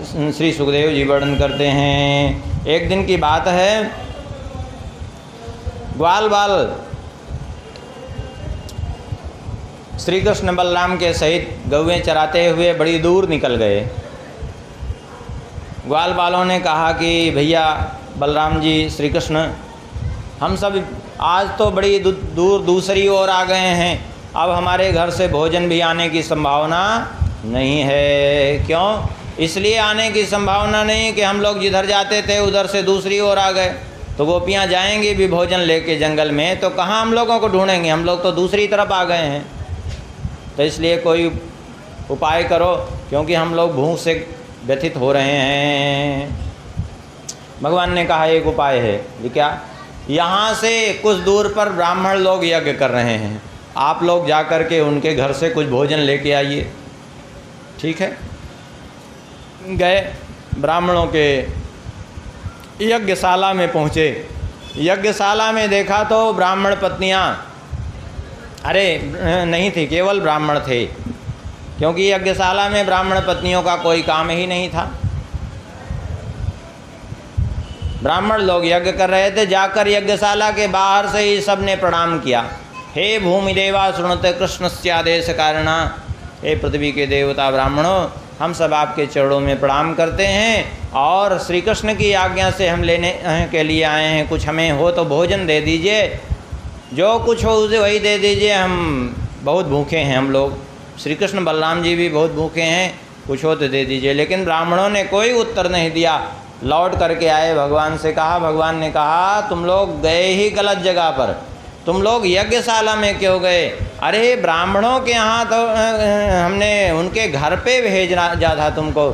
श्री सुखदेव जी वर्णन करते हैं। एक दिन की बात है, ग्वाल बाल श्री कृष्ण बलराम के सहित गौएं चराते हुए बड़ी दूर निकल गए। ग्वाल बालों ने कहा कि भैया बलराम जी, श्री कृष्ण, हम सब आज तो बड़ी दूर दूसरी ओर आ गए हैं, अब हमारे घर से भोजन भी आने की संभावना नहीं है। क्यों? इसलिए आने की संभावना नहीं कि हम लोग जिधर जाते थे उधर से दूसरी ओर आ गए, तो गोपियाँ जाएंगी भी भोजन लेके जंगल में, तो कहाँ हम लोगों को ढूंढेंगे, हम लोग तो दूसरी तरफ आ गए हैं। तो इसलिए कोई उपाय करो, क्योंकि हम लोग भूख से व्यथित हो रहे हैं। भगवान ने कहा एक उपाय है। ये क्या? यहाँ से कुछ दूर पर ब्राह्मण लोग यज्ञ कर रहे हैं, आप लोग जा कर के उनके घर से कुछ भोजन लेके आइए। ठीक है, गए, ब्राह्मणों के यज्ञशाला में पहुँचे। यज्ञशाला में देखा तो ब्राह्मण पत्नियाँ, अरे नहीं थी, केवल ब्राह्मण थे, क्योंकि यज्ञशाला में ब्राह्मण पत्नियों का कोई काम ही नहीं था। ब्राह्मण लोग यज्ञ कर रहे थे। जाकर यज्ञशाला के बाहर से ही सब ने प्रणाम किया। हे भूमि देवा शृणुते कृष्णस्यादेश कारणा, हे पृथ्वी के देवता ब्राह्मणों, हम सब आपके चरणों में प्रणाम करते हैं और श्री कृष्ण की आज्ञा से हम लेने के लिए आए हैं। कुछ हमें हो तो भोजन दे दीजिए, जो कुछ हो उसे वही दे दीजिए, हम बहुत भूखे हैं हम लोग। श्री कृष्ण बलराम जी भी बहुत भूखे हैं, कुछ हो तो दे दीजिए। लेकिन ब्राह्मणों ने कोई उत्तर नहीं दिया। लौट करके आए, भगवान से कहा। भगवान ने कहा तुम लोग गए ही गलत जगह पर, तुम लोग यज्ञशाला में क्यों गए? अरे ब्राह्मणों के यहाँ तो हमने उनके घर पे भेजना जा था तुमको,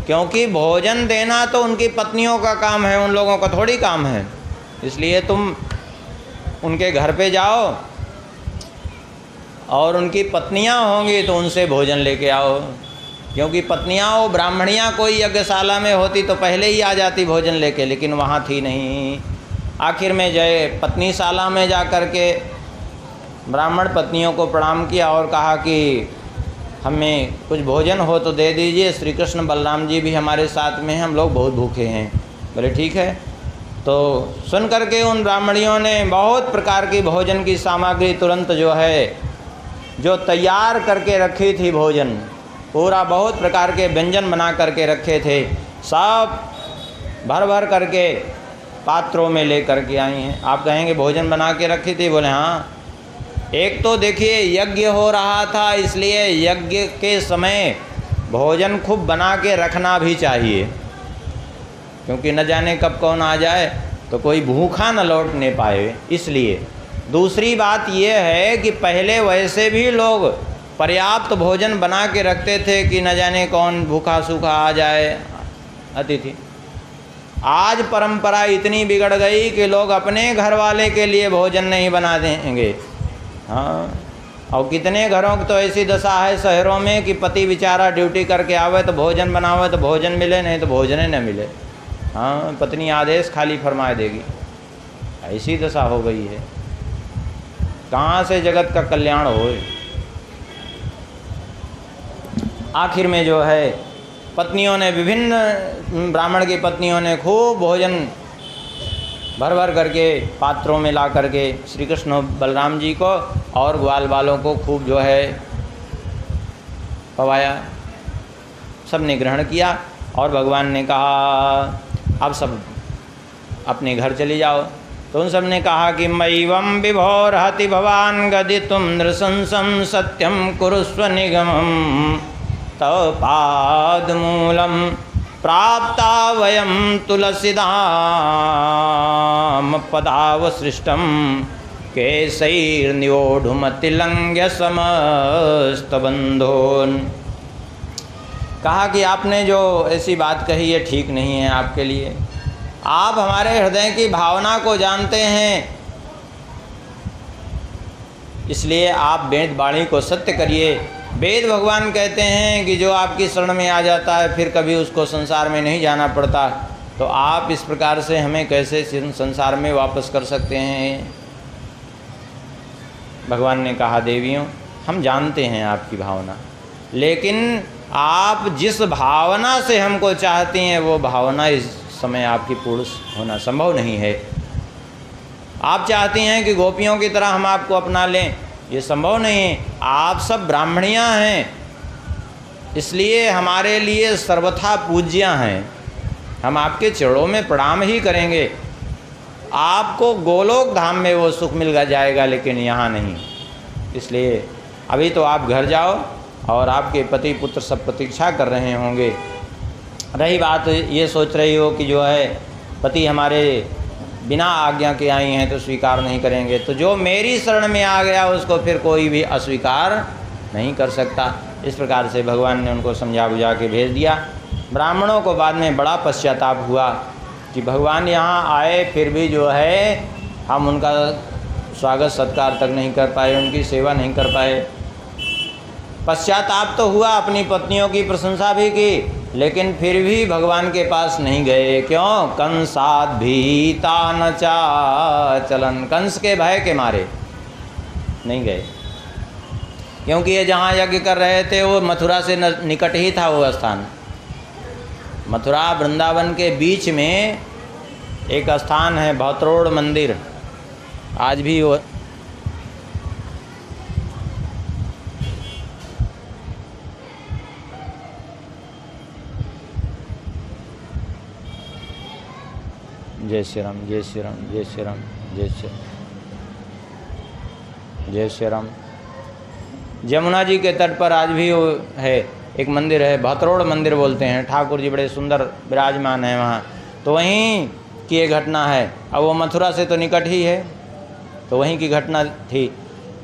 क्योंकि भोजन देना तो उनकी पत्नियों का काम है, उन लोगों का थोड़ी काम है। इसलिए तुम उनके घर पे जाओ और उनकी पत्नियाँ होंगी तो उनसे भोजन लेके आओ, क्योंकि पत्नियाँ वो ब्राह्मणियाँ कोई यज्ञशाला में होती तो पहले ही आ जाती भोजन लेके, लेकिन वहाँ थी नहीं। आखिर में जय पत्नीशाला में जा कर के ब्राह्मण पत्नियों को प्रणाम किया और कहा कि हमें कुछ भोजन हो तो दे दीजिए, श्री कृष्ण बलराम जी भी हमारे साथ में हैं, हम लोग बहुत भूखे हैं। बोले ठीक है। तो सुन करके उन ब्राह्मणियों ने बहुत प्रकार की भोजन की सामग्री तुरंत जो है, जो तैयार करके रखी थी, भोजन पूरा बहुत प्रकार के व्यंजन बना करके रखे थे, सब भर भर करके पात्रों में ले करके आई हैं। आप कहेंगे भोजन बना के रखी थी? बोले हाँ। एक तो देखिए यज्ञ हो रहा था, इसलिए यज्ञ के समय भोजन खूब बना के रखना भी चाहिए, क्योंकि न जाने कब कौन आ जाए तो कोई भूखा न लौटने पाए। इसलिए दूसरी बात यह है कि पहले वैसे भी लोग पर्याप्त भोजन बना के रखते थे कि न जाने कौन भूखा सूखा आ जाए अतिथि। आज परंपरा इतनी बिगड़ गई कि लोग अपने घर वाले के लिए भोजन नहीं बना देंगे। हाँ, और कितने घरों की तो ऐसी दशा है शहरों में कि पति बेचारा ड्यूटी करके आवे तो भोजन बनावे तो भोजन मिले, नहीं तो भोजन ही न मिले। हाँ, पत्नी आदेश खाली फरमाए देगी, ऐसी दशा हो गई है। कहाँ से जगत का कल्याण हो। आखिर में जो है पत्नियों ने, विभिन्न ब्राह्मण की पत्नियों ने खूब भोजन भर भर करके पात्रों में ला करके श्री कृष्ण बलराम जी को और ग्वाल बालों को खूब जो है पवाया। सब ने ग्रहण किया और भगवान ने कहा अब सब अपने घर चले जाओ। तो उन सब ने कहा कि मैवं विभोर्हति भवान गदितुं नृशंसं सत्यं कुरुस्व निगमं तव पादमूलं प्राप्ता वयं तुलसीदाम पदावसृष्टं केशैर्निवोढुमतिलंघ्य समस्तबंधोन्। कहा कि आपने जो ऐसी बात कही है ठीक नहीं है आपके लिए। आप हमारे हृदय की भावना को जानते हैं, इसलिए आप वेद वाणी को सत्य करिए। वेद भगवान कहते हैं कि जो आपकी शरण में आ जाता है फिर कभी उसको संसार में नहीं जाना पड़ता। तो आप इस प्रकार से हमें कैसे संसार में वापस कर सकते हैं? भगवान ने कहा देवियों हम जानते हैं आपकी भावना, लेकिन आप जिस भावना से हमको चाहती हैं वो भावना इस समय आपकी पूर्ण होना संभव नहीं है। आप चाहती हैं कि गोपियों की तरह हम आपको अपना लें, ये संभव नहीं है। आप सब ब्राह्मणियाँ हैं, इसलिए हमारे लिए सर्वथा पूज्या हैं। हम आपके चरणों में प्रणाम ही करेंगे। आपको गोलोक धाम में वो सुख मिल जाएगा, लेकिन यहाँ नहीं। इसलिए अभी तो आप घर जाओ और आपके पति पुत्र सब प्रतीक्षा कर रहे होंगे। रही बात ये सोच रही हो कि जो है पति हमारे बिना आज्ञा के आई हैं तो स्वीकार नहीं करेंगे, तो जो मेरी शरण में आ गया उसको फिर कोई भी अस्वीकार नहीं कर सकता। इस प्रकार से भगवान ने उनको समझा बुझा के भेज दिया। ब्राह्मणों को बाद में बड़ा पश्चाताप हुआ कि भगवान यहाँ आए फिर भी जो है हम उनका स्वागत सत्कार तक नहीं कर पाए, उनकी सेवा नहीं कर पाए। पश्चाताप तो हुआ, अपनी पत्नियों की प्रशंसा भी की, लेकिन फिर भी भगवान के पास नहीं गए। क्यों? कंसाद भीता न चाचलन, कंस के भय के मारे नहीं गए। क्योंकि ये जहाँ यज्ञ कर रहे थे वो मथुरा से निकट ही था वो स्थान। मथुरा वृंदावन के बीच में एक स्थान है भौत्रोड़ मंदिर, आज भी वो जय श्री राम, जय श्री राम, जय श्री राम, जय श्री जय श्री राम। जमुना जी के तट पर आज भी वो है, एक मंदिर है, भौत्रोड़ मंदिर बोलते हैं। ठाकुर जी बड़े सुंदर विराजमान हैं वहाँ। तो वहीं की ये घटना है। अब वो मथुरा से तो निकट ही है, तो वहीं की घटना थी।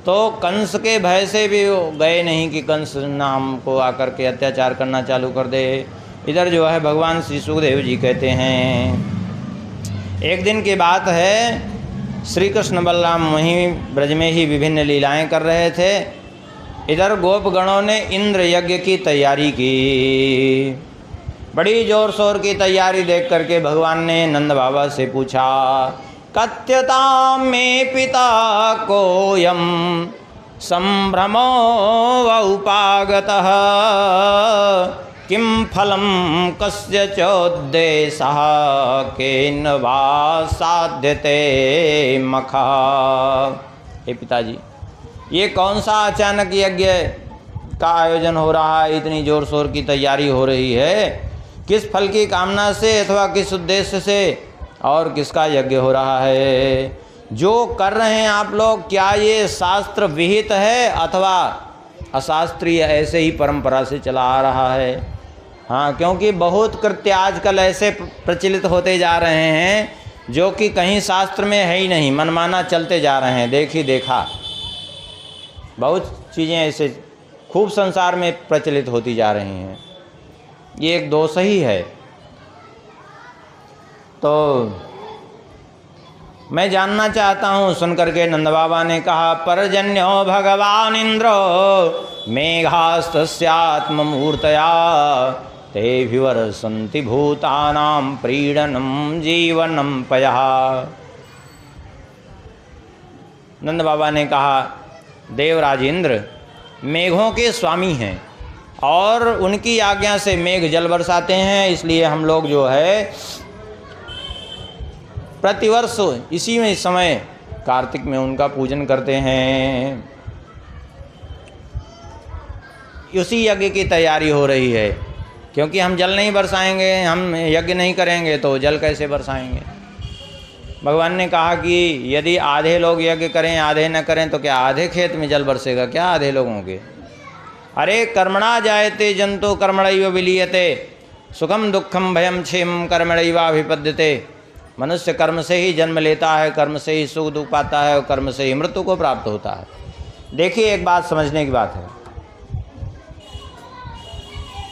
तो कंस के भय से भी वो गए नहीं कि कंस नाम को आकर के अत्याचार करना चालू कर दे। इधर जो है भगवान श्री सुखदेव जी कहते हैं, एक दिन की बात है, श्री कृष्ण बलराम वहीं ब्रज में ही विभिन्न लीलाएं कर रहे थे। इधर गोपगणों ने इंद्र यज्ञ की तैयारी की। बड़ी जोर शोर की तैयारी देख करके भगवान ने नंद बाबा से पूछा, कथ्यतां मे पिता कोऽयं संभ्रमो व उपागतः, किं फलं कस्य चोद्देशः केन वा साध्यते मखा। हे पिताजी, ये कौन सा अचानक यज्ञ का आयोजन हो रहा है? इतनी जोर शोर की तैयारी हो रही है, किस फल की कामना से अथवा किस उद्देश्य से, और किसका यज्ञ हो रहा है? जो कर रहे हैं आप लोग, क्या ये शास्त्र विहित है अथवा अशास्त्रीय ऐसे ही परंपरा से चला आ रहा है? हाँ, क्योंकि बहुत कृत्य आजकल ऐसे प्रचलित होते जा रहे हैं जो कि कहीं शास्त्र में है ही नहीं, मनमाना चलते जा रहे हैं। देखी देखा बहुत चीज़ें ऐसे खूब संसार में प्रचलित होती जा रही हैं। ये एक दोष ही है। तो मैं जानना चाहता हूँ, सुन करके नंद बाबा ने कहा, पर्जन्यो भगवान इंद्रो मेघास्तस्यात्ममूर्तया ते विवर्षन्ति भूतानां प्रीडनं जीवनं पयः। नंद बाबा ने कहा, देवराज इंद्र मेघों के स्वामी हैं और उनकी आज्ञा से मेघ जल बरसाते हैं। इसलिए हम लोग जो है प्रतिवर्ष इसी में समय कार्तिक में उनका पूजन करते हैं। उसी यज्ञ की तैयारी हो रही है, क्योंकि हम जल नहीं बरसाएंगे, हम यज्ञ नहीं करेंगे तो जल कैसे बरसाएंगे? भगवान ने कहा कि यदि आधे लोग यज्ञ करें आधे न करें तो क्या आधे खेत में जल बरसेगा क्या आधे लोगों के? अरे कर्मणा जायते जंतु कर्मणैव विलीयते, सुखम दुखम भयम क्षेम कर्मणैवाभिपद्यते। मनुष्य कर्म से ही जन्म लेता है, कर्म से ही सुख दुख पाता है और कर्म से ही मृत्यु को प्राप्त होता है। देखिए, एक बात समझने की बात है,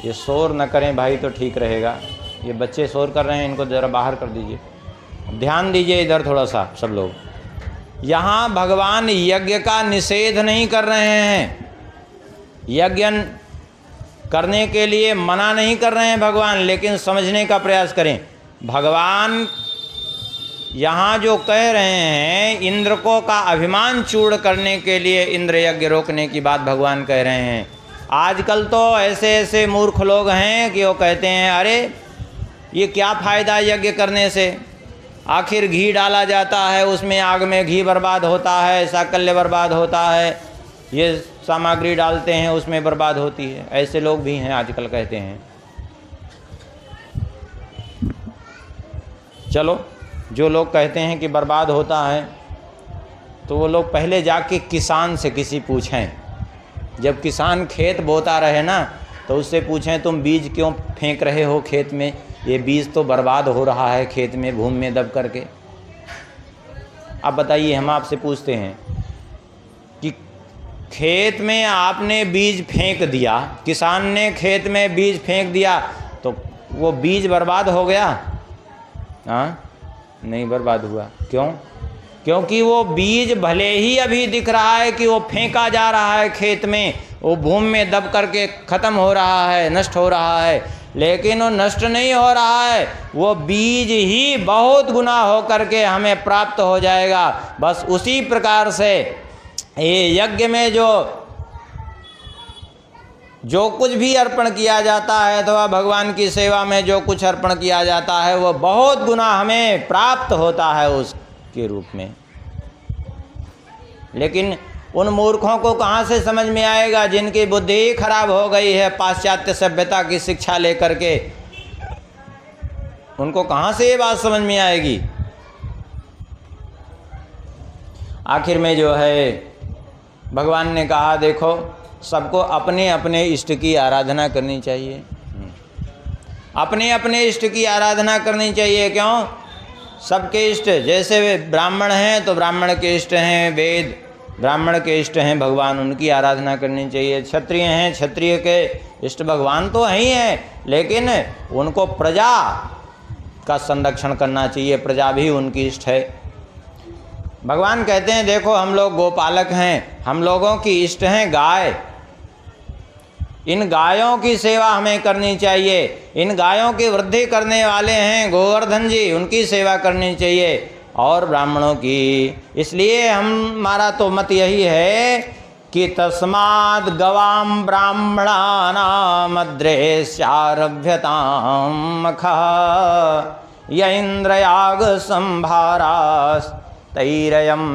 ये शोर न करें भाई तो ठीक रहेगा। ये बच्चे शोर कर रहे हैं, इनको ज़रा बाहर कर दीजिए। ध्यान दीजिए इधर थोड़ा सा सब लोग। यहाँ भगवान यज्ञ का निषेध नहीं कर रहे हैं, यज्ञ करने के लिए मना नहीं कर रहे हैं भगवान, लेकिन समझने का प्रयास करें। भगवान यहाँ जो कह रहे हैं, इंद्र को का अभिमान चूर्ण करने के लिए इंद्र यज्ञ रोकने की बात भगवान कह रहे हैं। आजकल तो ऐसे ऐसे मूर्ख लोग हैं कि वो कहते हैं अरे ये क्या फ़ायदा यज्ञ करने से, आखिर घी डाला जाता है उसमें, आग में घी बर्बाद होता है, साकल्य बर्बाद होता है, ये सामग्री डालते हैं उसमें बर्बाद होती है। ऐसे लोग भी हैं आजकल कहते हैं। चलो, जो लोग कहते हैं कि बर्बाद होता है तो वो लोग पहले जाके किसान से किसी पूछें। जब किसान खेत बोता रहे ना तो उससे पूछें तुम बीज क्यों फेंक रहे हो खेत में, ये बीज तो बर्बाद हो रहा है खेत में भूमि में दब करके। अब बताइए, हम आपसे पूछते हैं कि खेत में आपने बीज फेंक दिया, किसान ने खेत में बीज फेंक दिया, तो वो बीज बर्बाद हो गया? हाँ, नहीं बर्बाद हुआ। क्यों? क्योंकि वो बीज भले ही अभी दिख रहा है कि वो फेंका जा रहा है खेत में, वो भूमि में दब करके ख़त्म हो रहा है, नष्ट हो रहा है, लेकिन वो नष्ट नहीं हो रहा है, वो बीज ही बहुत गुना हो करके हमें प्राप्त हो जाएगा। बस उसी प्रकार से ये यज्ञ में जो कुछ भी अर्पण किया जाता है अथवा भगवान की सेवा में जो कुछ अर्पण किया जाता है वो बहुत गुना हमें प्राप्त होता है उसके रूप में। लेकिन उन मूर्खों को कहाँ से समझ में आएगा जिनकी बुद्धि खराब हो गई है पाश्चात्य सभ्यता की शिक्षा लेकर के, उनको कहाँ से ये बात समझ में आएगी। आखिर में जो है भगवान ने कहा देखो सबको अपने अपने इष्ट की आराधना करनी चाहिए, अपने अपने इष्ट की आराधना करनी चाहिए। क्यों? सबके इष्ट, जैसे वे ब्राह्मण हैं तो ब्राह्मण के इष्ट हैं वेद, ब्राह्मण के इष्ट हैं भगवान, उनकी आराधना करनी चाहिए। क्षत्रिय हैं, क्षत्रिय के इष्ट भगवान तो ही हैं, लेकिन उनको प्रजा का संरक्षण करना चाहिए, प्रजा भी उनकी इष्ट है। भगवान कहते हैं देखो हम लोग गोपालक हैं, हम लोगों की इष्ट हैं गाय, इन गायों की सेवा हमें करनी चाहिए। इन गायों की वृद्धि करने वाले हैं गोवर्धन जी, उनकी सेवा करनी चाहिए, और ब्राह्मणों की। इसलिए हमारा तो मत यही है कि तस्माद् गवाम ब्राह्मणानाम् अद्रेस्यारभ्यताम् मखः य इंद्रयाग संभारास्तैरयं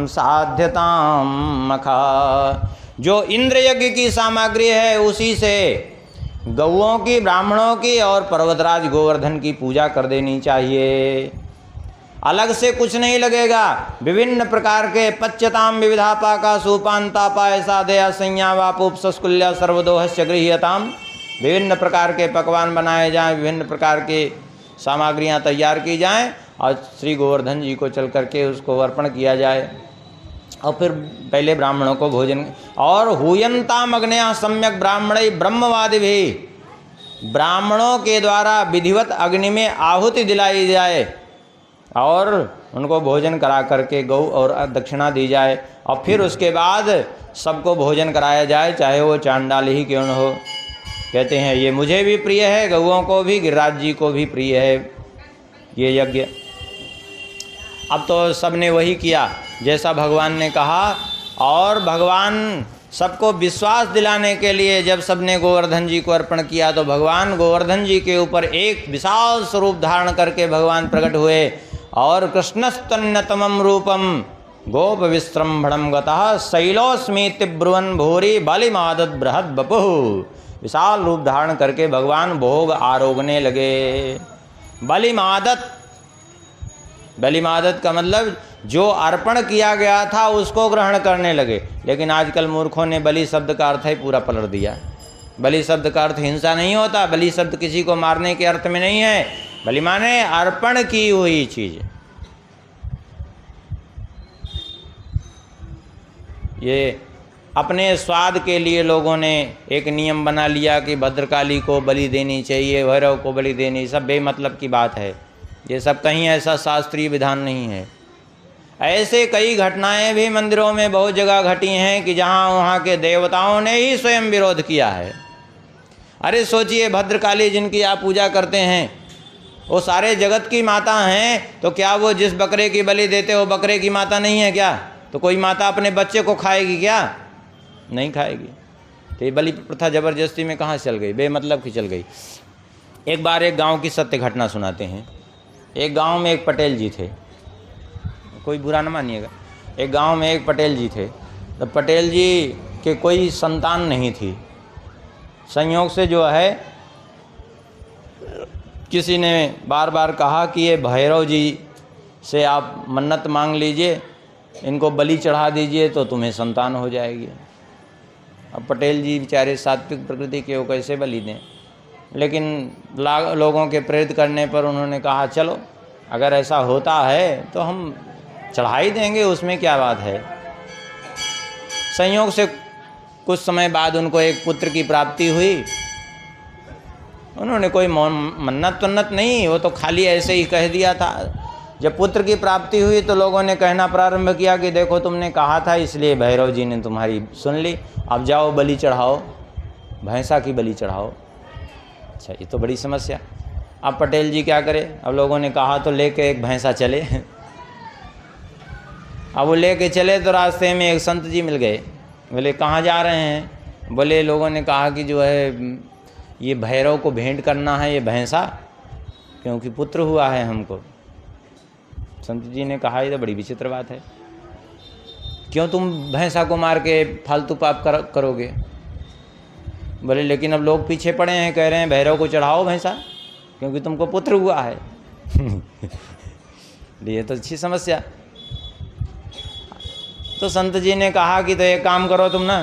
साध्यताम् मखः। जो इंद्र यज्ञ की सामग्री है उसी से गौओं की, ब्राह्मणों की और पर्वतराज गोवर्धन की पूजा कर देनी चाहिए। अलग से कुछ नहीं लगेगा। विभिन्न प्रकार के पच्यताम विविधापा का सूपांतापा ऐसा दया संज्ञा वापुपस्कुल्या सर्वदोहस्य गृह्यताम, विभिन्न प्रकार के पकवान बनाए जाएं, विभिन्न प्रकार के सामग्रियां तैयार की जाएं और श्री गोवर्धन जी को चल करके उसको अर्पण किया जाए, और फिर पहले ब्राह्मणों को भोजन। और हुयंताम अग्नया सम्यक ब्राह्मण ब्रह्मवादि भी, ब्राह्मणों के द्वारा विधिवत अग्नि में आहुति दिलाई जाए और उनको भोजन करा करके गौ और दक्षिणा दी जाए, और फिर उसके बाद सबको भोजन कराया जाए, चाहे वो चांडाल ही क्यों न हो। कहते हैं ये मुझे भी प्रिय है, गौओं को भी, गिरिराज जी को भी प्रिय है ये यज्ञ। अब तो सबने वही किया जैसा भगवान ने कहा, और भगवान सबको विश्वास दिलाने के लिए जब सबने गोवर्धन जी को अर्पण किया तो भगवान गोवर्धन जी के ऊपर एक विशाल स्वरूप धारण करके भगवान प्रकट हुए, और कृष्णस्तन्नतमं रूपम गोप विस्रंभणम गतः शैलोस्मीति ब्रुवन् भूरि बलिमादत बृहद बपुः। विशाल रूप धारण करके भगवान भोग आरोगने लगे। बलिमादत, बलिमादत का मतलब जो अर्पण किया गया था उसको ग्रहण करने लगे। लेकिन आजकल मूर्खों ने बलि शब्द का अर्थ ही पूरा पलट दिया। बलि शब्द का अर्थ हिंसा नहीं होता, बलि शब्द किसी को मारने के अर्थ में नहीं है, बलि माने अर्पण की हुई चीज। ये अपने स्वाद के लिए लोगों ने एक नियम बना लिया कि भद्रकाली को बलि देनी चाहिए, भैरव को बलि देनी, सब बेमतलब की बात है। ये सब कहीं ऐसा शास्त्रीय विधान नहीं है। ऐसे कई घटनाएं भी मंदिरों में बहुत जगह घटी हैं कि जहाँ वहाँ के देवताओं ने ही स्वयं विरोध किया है। अरे सोचिए, भद्रकाली जिनकी आप पूजा करते हैं वो सारे जगत की माता हैं, तो क्या वो जिस बकरे की बलि देते हो बकरे की माता नहीं है क्या? तो कोई माता अपने बच्चे को खाएगी क्या? नहीं खाएगी। तो ये बलि प्रथा ज़बरदस्ती में कहाँ चल गई, बेमतलब की चल गई। एक बार एक गांव की सत्य घटना सुनाते हैं। एक गांव में एक पटेल जी थे, कोई बुरा न मानिएगा। एक गांव में एक पटेल जी थे। तो पटेल जी के कोई संतान नहीं थी। संयोग से जो है किसी ने बार बार कहा कि ये भैरव जी से आप मन्नत मांग लीजिए, इनको बलि चढ़ा दीजिए तो तुम्हें संतान हो जाएगी। अब पटेल जी बेचारे सात्विक प्रकृति के, वो कैसे बलि दें, लेकिन लोगों के प्रेरित करने पर उन्होंने कहा चलो अगर ऐसा होता है तो हम चढ़ा ही देंगे, उसमें क्या बात है। संयोग से कुछ समय बाद उनको एक पुत्र की प्राप्ति हुई। उन्होंने कोई मन्नत वन्नत नहीं, वो तो खाली ऐसे ही कह दिया था। जब पुत्र की प्राप्ति हुई तो लोगों ने कहना प्रारंभ किया कि देखो तुमने कहा था इसलिए भैरव जी ने तुम्हारी सुन ली, अब जाओ बलि चढ़ाओ, भैंसा की बलि चढ़ाओ। अच्छा, ये तो बड़ी समस्या। अब पटेल जी क्या करें, अब लोगों ने कहा तो लेके एक भैंसा चले। अब वो लेके चले तो रास्ते में एक संत जी मिल गए। बोले कहाँ जा रहे हैं? बोले लोगों ने कहा कि जो है ये भैरव को भेंट करना है ये भैंसा, क्योंकि पुत्र हुआ है हमको। संत जी ने कहा ये तो बड़ी विचित्र बात है, क्यों तुम भैंसा को मार के फालतू पाप करोगे? बोले लेकिन अब लोग पीछे पड़े हैं, कह रहे हैं भैरव को चढ़ाओ भैंसा क्योंकि तुमको पुत्र हुआ है। ये तो अच्छी समस्या। तो संत जी ने कहा कि तो एक काम करो तुम ना,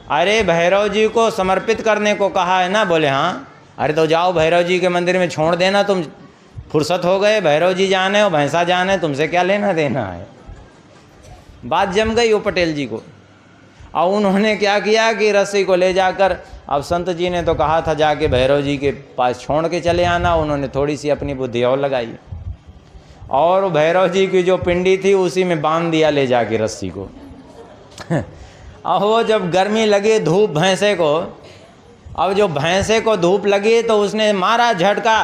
अरे भैरव जी को समर्पित करने को कहा है ना? बोले हाँ। अरे तो जाओ भैरव जी के मंदिर में छोड़ देना, तुम फुर्सत हो गए, भैरव जी जाने और भैंसा जाने, तुमसे क्या लेना देना है। बात जम गई वो पटेल जी को। और उन्होंने क्या किया कि रस्सी को ले जाकर, अब संत जी ने तो कहा था जाके भैरव जी के पास छोड़ के चले आना, उन्होंने थोड़ी सी अपनी बुद्धि और लगाई और भैरव जी की जो पिंडी थी उसी में बांध दिया ले जाके रस्सी को। और वो जब गर्मी लगी धूप भैंसे को, अब जो भैंसे को धूप लगी तो उसने मारा झटका,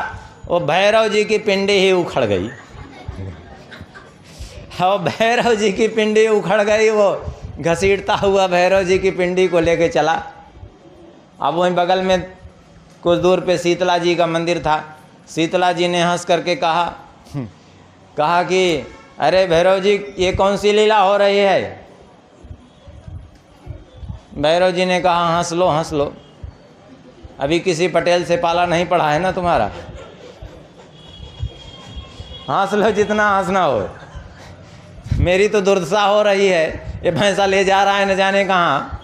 वो भैरव जी की पिंडी ही उखड़ गई। और भैरव जी की पिंडी उखड़ गई, वो घसीटता हुआ भैरव जी की पिंडी को लेके चला। अब वहीं बगल में कुछ दूर पे शीतला जी का मंदिर था। शीतला जी ने हंस करके कहा कि अरे भैरव जी ये कौन सी लीला हो रही है? भैरव जी ने कहा हंस लो हंस लो, अभी किसी पटेल से पाला नहीं पड़ा है ना तुम्हारा, हंस लो जितना हंसना हो। मेरी तो दुर्दशा हो रही है, ये भैंसा ले जा रहा है न जाने कहाँ,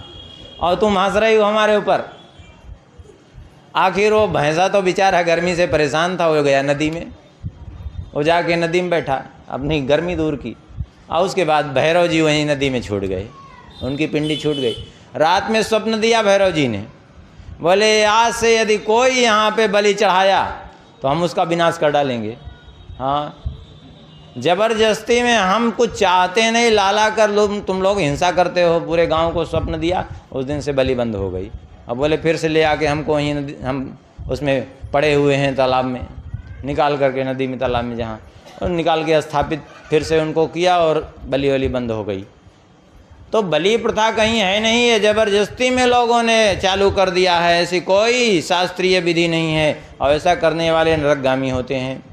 और तुम हंस रही हो हमारे ऊपर। आखिर वो भैंसा तो बेचारा गर्मी से परेशान था, वो गया नदी में, वो जाके नदी में बैठा, अपनी गर्मी दूर की। और उसके बाद भैरव जी वहीं नदी में छूट गए, उनकी पिंडी छूट गई। रात में स्वप्न दिया भैरव जी ने, बोले आज से यदि कोई यहाँ पे बलि चढ़ाया तो हम उसका विनाश कर डालेंगे। हाँ, जबरदस्ती में हम कुछ चाहते नहीं, लाला कर तुम लोग हिंसा करते हो, पूरे गांव को स्वप्न दिया। उस दिन से बलि बंद हो गई। अब बोले फिर से ले आके हमको वहीं हम उसमें पड़े हुए हैं तालाब में, निकाल करके नदी में तालाब में जहाँ, और निकाल के स्थापित फिर से उनको किया और बलि वली बंद हो गई। तो बलि प्रथा कहीं है नहीं, है जबरदस्ती में लोगों ने चालू कर दिया है, ऐसी कोई शास्त्रीय विधि नहीं है, और ऐसा करने वाले नरकगामी होते हैं।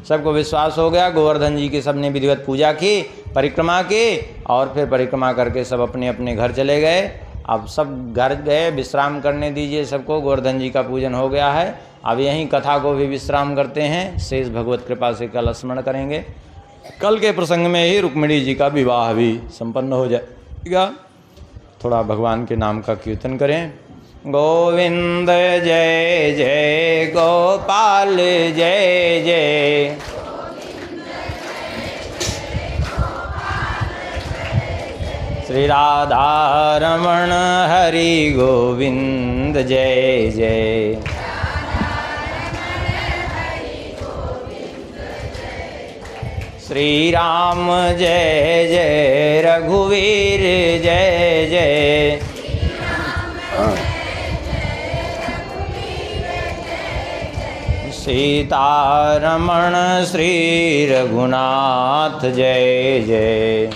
सबको विश्वास हो गया, गोवर्धन जी की सबने विधिवत पूजा की, परिक्रमा की, और फिर परिक्रमा करके सब अपने अपने घर चले गए। अब सब घर गए, विश्राम करने दीजिए सबको, गोवर्धन जी का पूजन हो गया है। अब यहीं कथा को भी विश्राम करते हैं, शेष भगवत कृपा से कल स्मरण करेंगे। कल के प्रसंग में ही रुक्मिणी जी का विवाह भी संपन्न हो जाएगा। थोड़ा भगवान के नाम का कीर्तन करें। गोविंद जय जय गोपाल जय जय, श्री राधा रमण हरि गोविंद जय जय, श्री राम जय जय रघुवीर जय जय, सीतारमण श्री रघुनाथ जय जय।